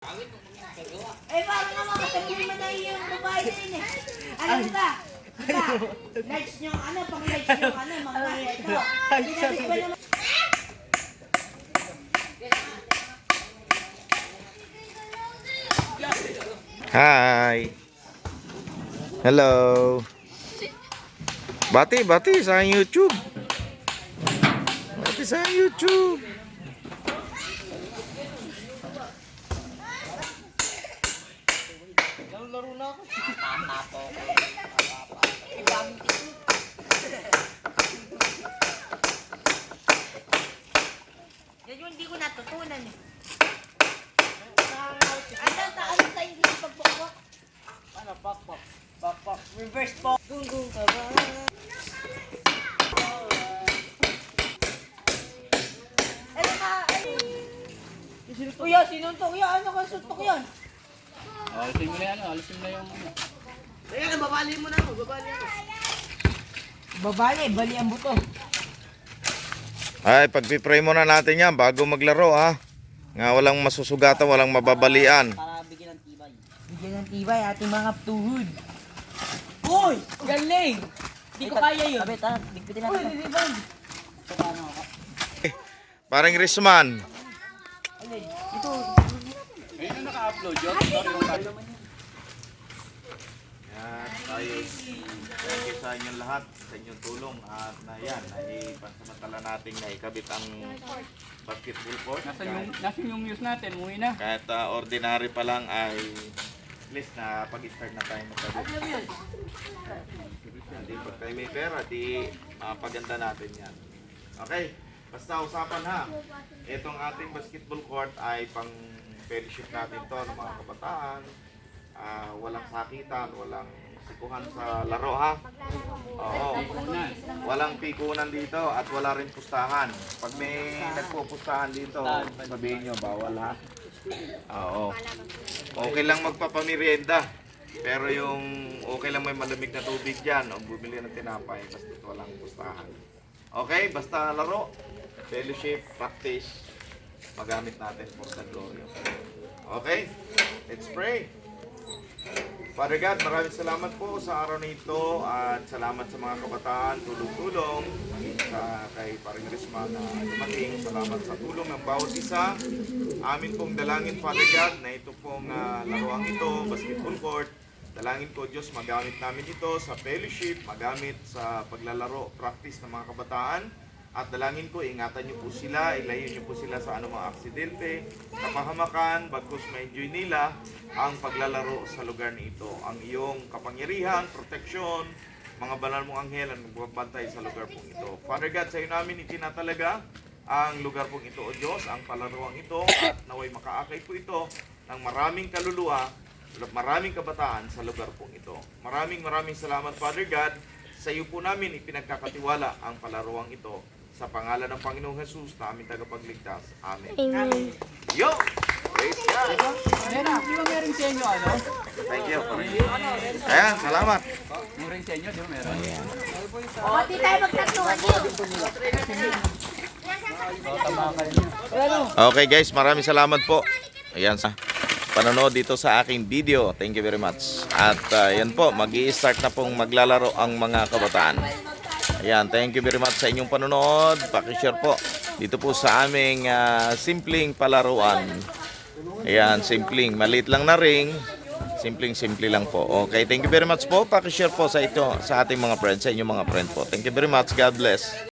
Eh, parang naman, kasi mo na yung babae din eh. Alam ba? Diba? Lights nyo, pang lights nyo, mga ito. Pinabit ba naman? Hi. Hello. Bati sa YouTube. Bati sa YouTube. Laro na ako. Yan yung hindi ko natutunan eh. Ano tayo hindi pagpukpok? Ano, pakpok? Pakpok. Reverse pok. Gunggong ka ba? Ano ka? Kuya, sinuntok yan. Ano ka suntok yan? Alisin mo na yan, alisin mo na yung ano. Ayan, babali mo na ako. Babali, bali ang buto. Ay, pagpipray muna natin yan bago maglaro ha. Nga walang masusugatan, walang mababalian. Para bigyan ng tibay. Bigyan ng tibay ating mga tuhod. Uy! Galing! Hindi ko kaya yun. Abit ha, bigpitin natin. Uy, rebound! Ito paano ako? Parang Risman. Alay, ito. Ayun ang naka-upload yun. Sorry yung tayo. Yan, tayo. Thank you sa inyong lahat, sa inyong tulong. At na yan, pansamantala natin na ikabit ang basketball court. Nasaan yung news natin? Umuwi na. Kahit ordinary pa lang ay at least na pag-start na tayo magkabit. Hindi pag tayo may pera, di mapaganda natin yan. Okay, basta usapan ha. Itong ating basketball court ay pang fellowship natin to ng mga kabataan. Walang sakitan, walang sikuhan sa laro ha. Oo. Walang pikunan dito at wala rin pustahan. Pag may nagpupustahan dito, sabihin nyo, bawal ha. Oo. Okay lang magpapamerienda. Pero yung okay lang may malamig na tubig dyan o bumili ng tinapay basta walang pustahan. Okay, basta laro, fellowship, practice, magamit natin for the glory. Okay, let's pray. Father God, maraming salamat po sa araw na ito at salamat sa mga kabataan, tulong-tulong sa kay Paring Risma na dumating. Salamat sa tulong ng bawat isa. Amin pong dalangin, Father God, na ito pong laruang ito, basketball court. Dalangin ko, Diyos, magamit namin ito sa fellowship, magamit sa paglalaro, practice ng mga kabataan. At dalangin ko, ingatan niyo po sila, ilayo niyo po sila sa anumang aksidente, kapahamakan, bagkus ma-enjoy nila ang paglalaro sa lugar nito. Ang iyong kapangyarihan, proteksyon, mga banal mong anghel ang magbabantay sa lugar pong ito. Father God, sa iyo namin itinatalaga ang lugar pong ito, O Diyos, ang palaruang ito, at naway makaakay po ito ng maraming kaluluwa, maraming kabataan sa lugar pong ito. Maraming salamat, Father God. Sa iyo po namin ipinagkakatiwala ang palaruang ito. Sa pangalan ng Panginoong Jesus na aming tagapagligtas. Amen. Amen. Yo! Praise God! Di ba meron sa inyo ano? Thank you. Ayan, salamat. Meron sa inyo, di ba meron? O, di tayo magtatuan yun. Okay guys, maraming salamat po. Ayan sa panonood dito sa aking video. Thank you very much. At yan po, mag-i-start na pong maglalaro ang mga kabataan. Ayan, thank you very much sa inyong panonood. Paki-share po dito po sa aming simpleng palaruan. Ayan, simpleng, maliit lang na ring. Simpleng-simple lang po. Okay, thank you very much po. Paki-share po sa ito sa ating mga friends, sa inyong mga friend po. Thank you very much. God bless.